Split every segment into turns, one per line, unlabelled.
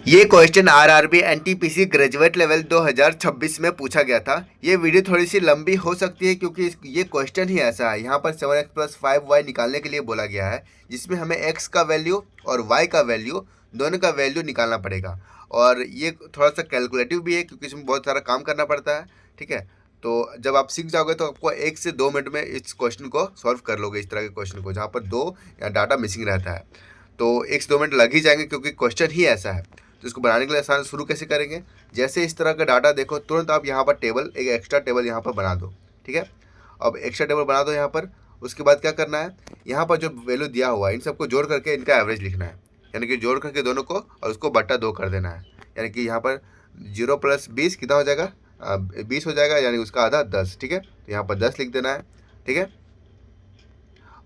ये question RRB NTPC graduate level 2026 में पूछा गया था। ये वीडियो थोड़ी सी लंबी हो सकती है क्योंकि ये क्वेश्चन ही ऐसा है। यहाँ पर 7x प्लस 5y निकालने के लिए बोला गया है, जिसमें हमें x का वैल्यू और y का वैल्यू दोनों का वैल्यू निकालना पड़ेगा। और ये थोड़ा सा कैलकुलेटिव भी है क्योंकि इसमें बहुत सारा काम करना पड़ता है। ठीक है, तो जब आप सीख जाओगे तो आपको 1 से 2 मिनट में इस क्वेश्चन को सॉल्व कर लोगे, इस तरह के क्वेश्चन को जहाँ पर दो या डाटा मिसिंग रहता है। तो 1 से 2 मिनट लग ही जाएंगे क्योंकि क्वेश्चन ही ऐसा है। तो इसको बनाने के लिए आसान शुरू कैसे करेंगे, जैसे इस तरह का डाटा देखो, तुरंत आप यहाँ पर टेबल, एक एक्स्ट्रा टेबल यहाँ पर बना दो। ठीक है, अब एक्स्ट्रा टेबल बना दो यहाँ पर। उसके बाद क्या करना है, यहाँ पर जो वैल्यू दिया हुआ है इन सबको जोड़ करके इनका एवरेज लिखना है, यानी कि जोड़ करके दोनों को और उसको बट्टा 2 कर देना है। यानी कि यहाँ पर 0 + 20 कितना हो जाएगा, 20 हो जाएगा, यानी उसका आधा 10। ठीक है, तो यहाँ पर 10 लिख देना है। ठीक है,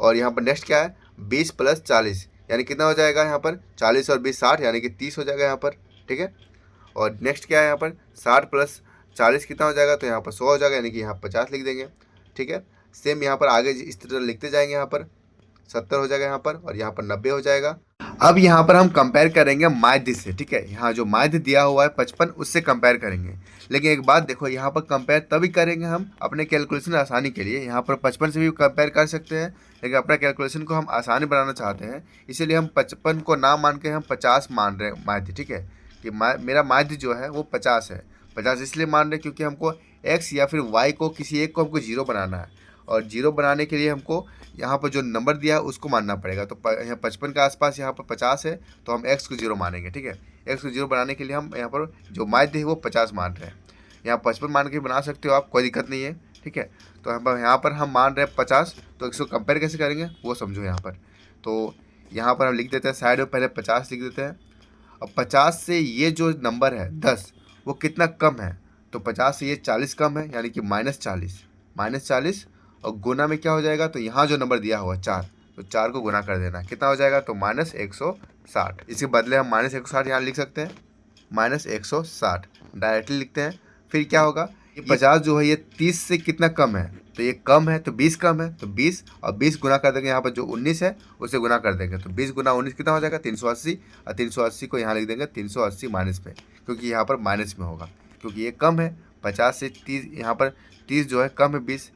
और यहाँ पर नेक्स्ट क्या है, 20 + 40 यानी कितना हो जाएगा, यहाँ पर 40 और 20 60 यानी कि 30 हो जाएगा यहाँ पर। ठीक है, और नेक्स्ट क्या है, यहाँ पर 60 + 40 कितना हो जाएगा, तो यहाँ पर 100 हो जाएगा, यानी कि यहाँ 50 लिख देंगे। ठीक है, सेम यहाँ पर आगे इस तरह लिखते जाएंगे, यहाँ पर 70 हो जाएगा यहाँ पर, और यहाँ पर 90 हो जाएगा। अब यहाँ पर हम कंपेयर करेंगे माध्य से। ठीक है, यहाँ जो माध्य दिया हुआ है 55, उससे कंपेयर करेंगे। लेकिन एक बात देखो, यहाँ पर कंपेयर तभी करेंगे हम अपने कैलकुलेशन आसानी के लिए। यहाँ पर 55 से भी कंपेयर कर सकते हैं, लेकिन अपना कैलकुलेशन को हम आसानी बनाना चाहते हैं, इसीलिए हम 55 को ना मान के हम 50 मान रहे हैं माध्य। ठीक है, कि मेरा माध्य जो है वो 50 है। 50 इसलिए मान रहे हैं क्योंकि हमको x या फिर y को किसी एक को हमको 0 बनाना है, और 0 बनाने के लिए हमको यहाँ पर जो नंबर दिया है उसको मानना पड़ेगा। तो यहाँ 55 के आसपास यहाँ पर 50 है, तो हम x को 0 मानेंगे। ठीक है, x को 0 बनाने के लिए हम यहाँ पर जो माध्य है वो 50 मान रहे हैं। यहाँ 55 मान के बना सकते हो आप, कोई दिक्कत नहीं है। ठीक है, तो यहाँ पर हम मान रहे हैं 50, तो इसको कंपेयर कैसे करेंगे वो समझो यहाँ पर। तो यहाँ पर हम लिख देते हैं साइड में, पहले 50 लिख देते हैं। अब 50 से ये जो नंबर है 10 वो कितना कम है, तो 50 से ये 40 कम है, यानी कि -40 और गुना में क्या हो जाएगा, तो यहाँ जो नंबर दिया हुआ 4, तो 4 को गुना कर देना, कितना हो जाएगा, तो -160। इसके बदले हम -160 यहाँ लिख सकते हैं, -160 डायरेक्टली लिखते हैं। फिर क्या होगा, ये 50 जो है ये 30 से कितना कम है, तो ये कम है, तो 20 कम है, तो 20 और 20 गुना कर देंगे, यहाँ पर जो 19 है उसे गुना कर देंगे, तो 20 गुना 19 कितना हो जाएगा, 380। और 380 को यहाँ लिख देंगे 380 माइनस में, क्योंकि यहाँ पर माइनस में होगा, क्योंकि ये कम है 50 से 30, यहाँ पर 30 जो है कम है 20।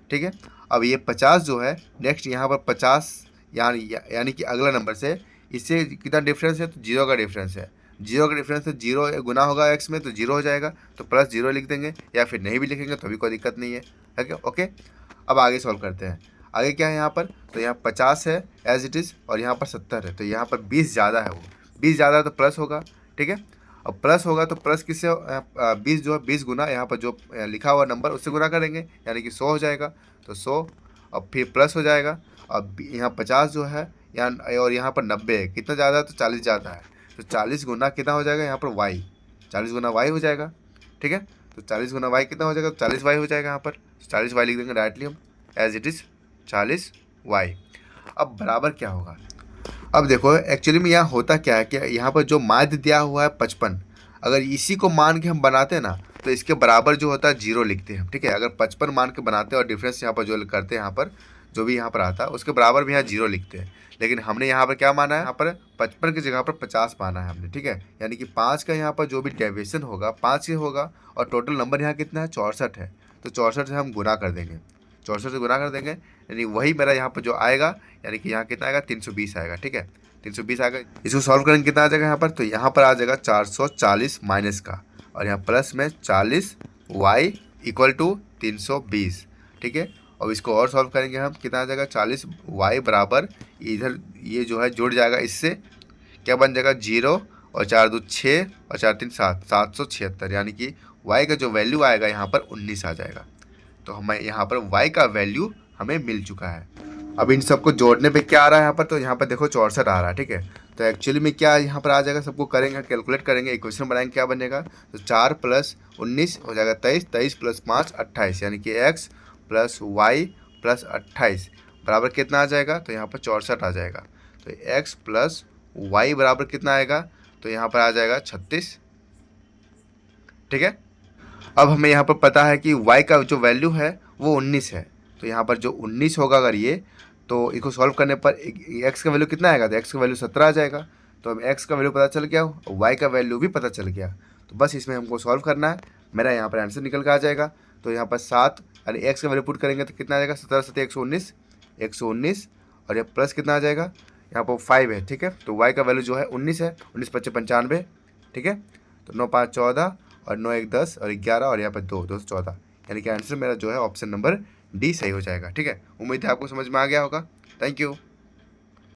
ठीक है, अब ये 50 जो है नेक्स्ट यहाँ पर 50 यानी कि अगला नंबर से इससे कितना डिफरेंस है, तो 0 का डिफरेंस है। 0 का डिफरेंस तो 0 गुना होगा x में, तो 0 हो जाएगा, तो +0 लिख देंगे, या फिर नहीं भी लिखेंगे तो भी कोई दिक्कत नहीं है। ठीक है, ओके। अब आगे सॉल्व करते हैं। आगे क्या है यहाँ पर, तो यहाँ 50 है एज इट इज़, और यहाँ पर 70 है, तो यहाँ पर 20 ज़्यादा है, वो 20 ज़्यादा है तो प्लस होगा। ठीक है, अब प्लस होगा तो प्लस किससे, 20 जो है 20 गुना यहाँ पर जो लिखा हुआ नंबर उससे गुना करेंगे, यानी कि 100 हो जाएगा, तो 100 अब फिर प्लस हो जाएगा। अब यहाँ 50 जो है यहाँ, और यहाँ पर 90 है, कितना ज़्यादा है, तो 40 ज़्यादा है, तो 40 गुना कितना हो जाएगा, यहाँ पर y, 40 गुना y हो जाएगा। ठीक है, तो 40 गुना y कितना हो जाएगा, तो 40y हो जाएगा। यहाँ पर 40y लिख देंगे डायरेक्टली हम एज इट इज़ 40y। अब बराबर क्या होगा, अब देखो एक्चुअली में यहाँ होता क्या है कि यहाँ पर जो माध्य दिया हुआ है 55, अगर इसी को मान के हम बनाते हैं ना, तो इसके बराबर जो होता है 0 लिखते हैं हम। ठीक है, अगर 55 मान के बनाते हैं और डिफरेंस यहाँ पर जो करते हैं, यहाँ पर जो भी यहाँ पर आता है उसके बराबर भी यहाँ 0 लिखते हैं। लेकिन हमने यहाँ पर क्या माना है, यहाँ पर 55 की जगह पर 50 माना है हमने। ठीक है, यानी कि 5 का यहाँ पर जो भी डेविएशन होगा 5 ही होगा, और टोटल नंबर यहाँ कितना है, 64 है, तो 64 से हम गुना कर देंगे, 64 से गुना कर देंगे, यानी वही मेरा यहाँ पर जो आएगा, यानी कि यहाँ कितना आएगा, 320 आएगा। ठीक है, 320 आएगा। इसको सॉल्व करेंगे कितना आ जाएगा यहाँ पर, तो यहाँ पर आ जाएगा 440 माइनस का, और यहाँ प्लस में 40y = 320। ठीक है, अब इसको और सॉल्व करेंगे हम, कितना आ जाएगा, 40y बराबर इधर ये जो है जुड़ जाएगा, इससे क्या बन जाएगा, 0 और 4 2 6 और 4 3 7, 776, यानी कि y का जो वैल्यू आएगा यहाँ पर 19 आ जाएगा। तो हमें यहाँ पर y का वैल्यू हमें मिल चुका है। अब इन सबको जोड़ने पे क्या आ रहा है यहाँ पर, तो यहाँ पर देखो 64 आ रहा है। ठीक है, तो एक्चुअली में क्या यहाँ पर आ जाएगा, सबको करेंगे कैलकुलेट करेंगे, इक्वेशन बनाएंगे, क्या बनेगा, तो 4 + 19 हो जाएगा 23, 23 + 5 28, यानी कि x + y + 28 बराबर कितना आ जाएगा, तो यहाँ पर 64 आ जाएगा। तो x + y बराबर कितना आएगा, तो यहाँ पर आ जाएगा 36। ठीक है, अब हमें यहाँ पर पता है कि y का जो वैल्यू है वो 19 है, तो यहाँ पर जो 19 होगा अगर ये, तो इसको सॉल्व करने पर x का वैल्यू कितना आएगा, तो x का वैल्यू 17 आ जाएगा। तो हम एक्स का वैल्यू पता चल गया और वाई का वैल्यू भी पता चल गया। तो बस इसमें हमको सॉल्व करना है, मेरा यहाँ पर आंसर निकल कर आ जाएगा। तो यहाँ पर 7 यानी एक्स का वैल्यू पुट करेंगे तो कितना आ जाएगा, 17 7 119 और ये प्लस कितना आ जाएगा, यहाँ पर 5 है, ठीक है। तो वाई का वैल्यू जो है 19 है, 19 5 95, ठीक है। तो 9 5 14 और 9 1 10 और 11 और यहाँ पर 2 2 14, यानी कि आंसर मेरा जो है ऑप्शन नंबर डी सही हो जाएगा, ठीक है। उम्मीद है आपको समझ में आ गया होगा। Thank you.